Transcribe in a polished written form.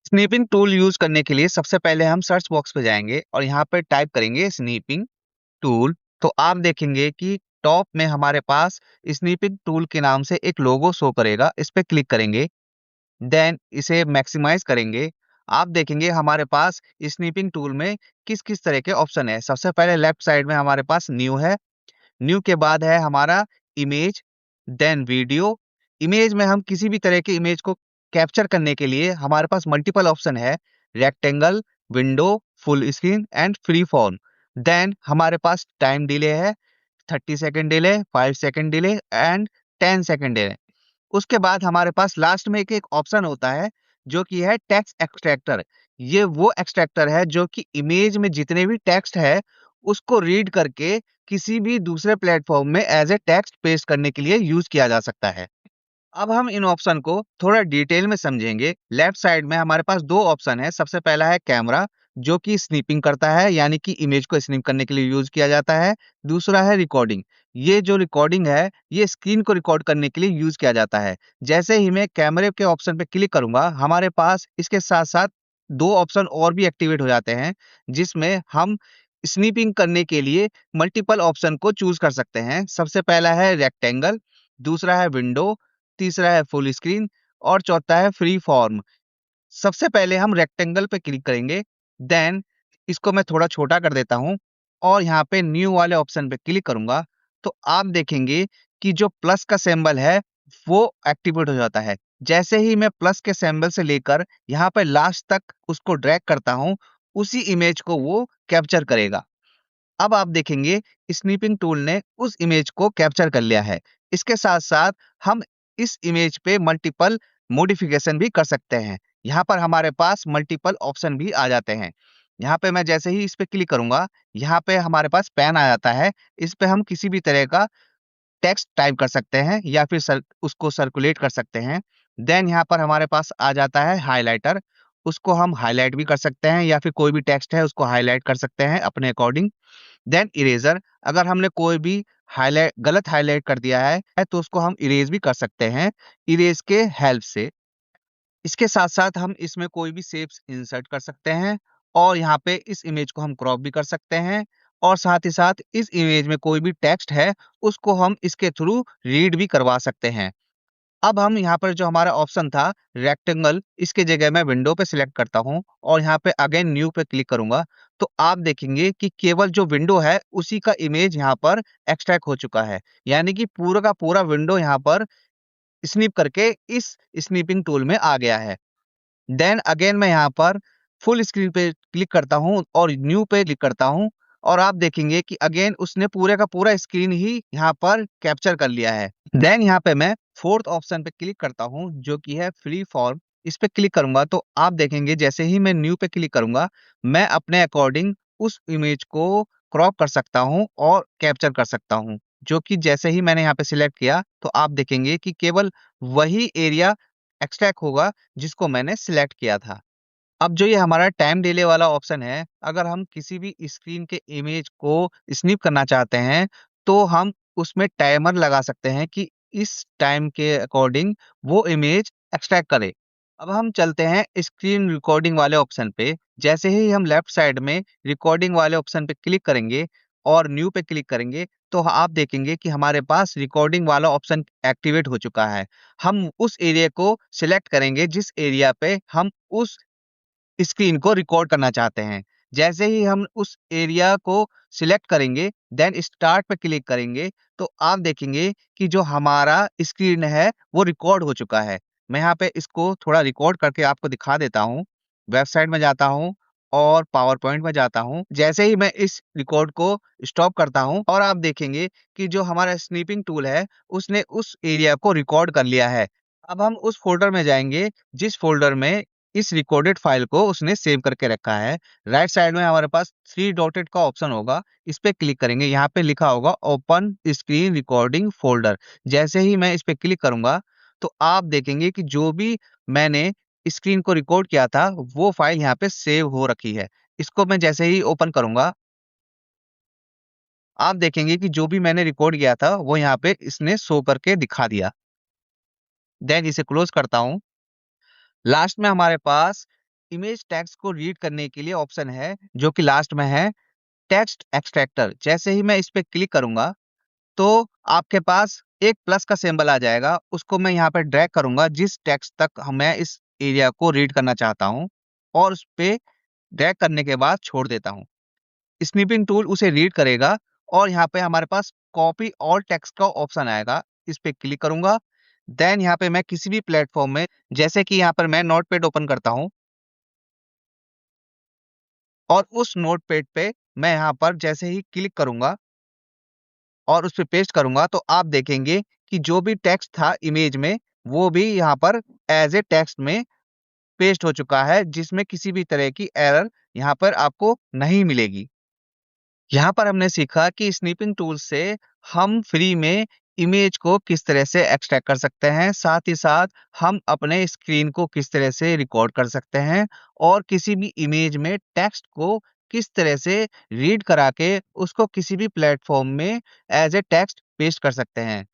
स्नीपिंग tool use करने के लिए सबसे पहले हम सर्च बॉक्स पे जाएंगे और यहाँ पे टाइप करेंगे स्नीपिंग टूल। तो आप देखेंगे कि टॉप में हमारे पास स्नीपिंग टूल के नाम से एक लोगो शो करेगा, इस पे क्लिक करेंगे। देन इसे मैक्सिमाइज करेंगे। आप देखेंगे हमारे पास स्नीपिंग टूल में किस किस तरह के ऑप्शन है। सबसे पहले लेफ्ट साइड में हमारे पास न्यू है। न्यू के बाद है हमारा इमेज, देन वीडियो। इमेज में हम किसी भी तरह के इमेज को कैप्चर करने के लिए हमारे पास मल्टीपल ऑप्शन है, rectangle, window, full screen and free form. Then हमारे पास टाइम डिले है, 30 second delay, 5 second delay and 10 second delay. उसके बाद हमारे पास लास्ट में एक एक ऑप्शन होता है जो कि है टेक्स्ट एक्सट्रैक्टर। ये वो एक्सट्रैक्टर है जो कि इमेज में जितने भी टेक्स्ट है उसको रीड करके किसी भी दूसरे प्लेटफॉर्म में एज ए टेक्स्ट पेस्ट करने के लिए यूज किया जा सकता है। अब हम इन ऑप्शन को थोड़ा डिटेल में समझेंगे। लेफ्ट साइड में हमारे पास दो ऑप्शन है। सबसे पहला है कैमरा, जो कि स्नीपिंग करता है, यानी कि इमेज को स्नीप करने के लिए यूज किया जाता है। दूसरा है रिकॉर्डिंग। ये जो रिकॉर्डिंग है ये स्क्रीन को रिकॉर्ड करने के लिए यूज किया जाता है। जैसे ही मैं कैमरे के ऑप्शन पे क्लिक करूंगा हमारे पास इसके साथ साथ दो ऑप्शन और भी एक्टिवेट हो जाते हैं, जिसमें हम स्नीपिंग करने के लिए मल्टीपल ऑप्शन को चूज कर सकते हैं। सबसे पहला है रेक्टेंगल, दूसरा है विंडो, तीसरा है फुल स्क्रीन और चौथा है फ्री फॉर्म। सबसे पहले हम रेक्टेंगल पे क्लिक करेंगे। देन इसको मैं थोड़ा छोटा कर देता हूं और यहाँ पे न्यू वाले ऑप्शन पे क्लिक करूंगा। तो आप देखेंगे कि जो प्लस का सिंबल है वो एक्टिवेट हो जाता है। जैसे ही मैं प्लस के सिंबल से लेकर यहाँ पे लास्ट तक उसको ड्रैग करता हूँ, उसी इमेज को वो कैप्चर करेगा। अब आप देखेंगे स्नीपिंग टूल ने उस इमेज को कैप्चर कर लिया है। इसके साथ साथ हम इस इमेज पे मल्टीपल मॉडिफिकेशन भी कर सकते हैं। यहाँ पर हमारे पास मल्टीपल ऑप्शन भी आ जाते हैं। यहाँ पे मैं जैसे ही इस पे क्लिक करूंगा यहाँ पे हमारे पास पेन आ जाता है। इस पे हम किसी भी तरह का टेक्स्ट टाइप कर सकते हैं या फिर उसको सर्कुलेट कर सकते हैं। देन यहाँ पर हमारे पास आ जाता है हाइलाइटर। उसको हम हाईलाइट भी कर सकते हैं या फिर कोई भी टेक्स्ट है उसको हाईलाइट कर सकते हैं अपने अकॉर्डिंग। देन इरेजर, अगर हमने कोई भी हाईलाइट गलत हाईलाइट कर दिया है तो उसको हम इरेज भी कर सकते हैं इरेज के हेल्प से। इसके साथ साथ हम इसमें कोई भी शेप्स इंसर्ट कर सकते हैं और यहाँ पे इस इमेज को हम क्रॉप भी कर सकते हैं। और साथ ही साथ इस इमेज में कोई भी टेक्स्ट है उसको हम इसके थ्रू रीड भी करवा सकते हैं। अब हम यहाँ पर जो हमारा ऑप्शन था रेक्टेंगल, इसके जगह मैं विंडो पे सिलेक्ट करता हूँ और यहाँ पे अगेन न्यू पे क्लिक करूंगा। तो आप देखेंगे कि केवल जो विंडो है उसी का इमेज यहाँ पर एक्सट्रैक्ट हो चुका है, यानी कि पूरा का पूरा विंडो यहाँ पर स्नीप करके इस स्नीपिंग टूल में आ गया है। देन अगेन मैं यहाँ पर फुल स्क्रीन पे क्लिक करता हूँ और न्यू पे क्लिक करता हूँ और आप देखेंगे कि अगेन उसने पूरे का पूरा स्क्रीन ही यहाँ पर कैप्चर कर लिया है। देन यहाँ पे मैं फोर्थ ऑप्शन पे क्लिक करता हूँ जो कि है फ्री फॉर्म। इस पे क्लिक करूंगा तो आप देखेंगे जैसे ही मैं न्यू पे क्लिक करूंगा मैं अपने अकॉर्डिंग उस इमेज को क्रॉप कर सकता हूँ और कैप्चर कर सकता हूँ। जो कि जैसे ही मैंने यहाँ पे सिलेक्ट किया तो आप देखेंगे कि केवल वही एरिया एक्सट्रैक्ट होगा जिसको मैंने सिलेक्ट किया था। अब जो ये हमारा टाइम डिले वाला ऑप्शन है, अगर हम किसी भी स्क्रीन के इमेज को स्नीप करना चाहते हैं तो हम उसमें टाइमर लगा सकते हैं कि इस टाइम के अकॉर्डिंग वो इमेज एक्सट्रैक्ट करे। अब हम चलते हैं स्क्रीन रिकॉर्डिंग वाले ऑप्शन पे। जैसे ही हम लेफ्ट साइड में रिकॉर्डिंग वाले ऑप्शन पे क्लिक करेंगे और न्यू पे क्लिक करेंगे तो आप देखेंगे कि हमारे पास रिकॉर्डिंग वाला ऑप्शन एक्टिवेट हो चुका है। हम उस एरिया को सिलेक्ट करेंगे जिस एरिया पे हम उस स्क्रीन को रिकॉर्ड करना चाहते हैं। जैसे ही हम उस एरिया को सिलेक्ट करेंगे देन स्टार्ट पे क्लिक करेंगे तो आप देखेंगे कि जो हमारा स्क्रीन है वो रिकॉर्ड हो चुका है। मैं यहाँ पे इसको थोड़ा रिकॉर्ड करके आपको दिखा देता हूँ। वेबसाइट में जाता हूँ और पावर पॉइंट में जाता हूँ। जैसे ही मैं इस रिकॉर्ड को स्टॉप करता हूँ और आप देखेंगे कि जो हमारा स्नीपिंग टूल है उसने उस एरिया को रिकॉर्ड कर लिया है। अब हम उस फोल्डर में जाएंगे जिस फोल्डर में इस रिकॉर्डेड फाइल को उसने सेव करके रखा है। राइट साइड में हमारे पास थ्री डॉटेड का ऑप्शन होगा, इस पे क्लिक करेंगे। यहाँ पे लिखा होगा ओपन स्क्रीन रिकॉर्डिंग फोल्डर। जैसे ही मैं इस पे क्लिक करूंगा तो आप देखेंगे कि जो भी मैंने स्क्रीन को रिकॉर्ड किया था वो फाइल यहाँ पे सेव हो रखी है। इसको मैं जैसे ही ओपन करूंगा आप देखेंगे कि जो भी मैंने रिकॉर्ड किया था वो यहाँ पे इसने शो करके दिखा दिया। देन इसे क्लोज करता हूँ। लास्ट में हमारे पास इमेज टेक्स्ट को रीड करने के लिए ऑप्शन है जो कि लास्ट में है टेक्स्ट एक्सट्रैक्टर। जैसे ही मैं इस पे क्लिक करूँगा तो आपके पास एक प्लस का सिंबल आ जाएगा, उसको मैं यहाँ पे ड्रैग करूँगा जिस टेक्स्ट तक मैं इस एरिया को रीड करना चाहता हूँ और उस पे ड्रैग करने के बाद छोड़ देता हूँ। स्निपिंग टूल उसे रीड करेगा और यहाँ पे हमारे पास कॉपी ऑल टेक्स्ट का ऑप्शन आएगा। इस पे क्लिक करूँगा, देन यहाँ पे मैं किसी भी प्लेटफ़ॉर्म में जैसे कि यहाँ पर मैं नोटपैड ओपन करता हूँ और उस नोटपैड पे मैं यहाँ पर जैसे ही क्लिक करूँगा और उस पे पेस्ट करूँगा तो आप देखेंगे कि जो भी टेक्स्ट था इमेज में, वो भी यहाँ पर एज़ ए टेक्स्ट में पेस्ट हो चुका है, जिसमें किसी भी तरह की एरर यहाँ पर आपको नहीं मिलेगी। यहाँ पर हमने सीखा कि स्नीपिंग टूल से हम फ्री में इमेज को किस तरह से एक्सट्रैक्ट कर सकते हैं, साथ ही साथ हम अपने स्क्रीन को किस तरह से रिकॉर्ड कर सकते हैं और किसी भी इमेज में टेक्स्ट को किस तरह से रीड करा के उसको किसी भी प्लेटफ़ॉर्म में एज़ ए टेक्स्ट पेस्ट कर सकते हैं।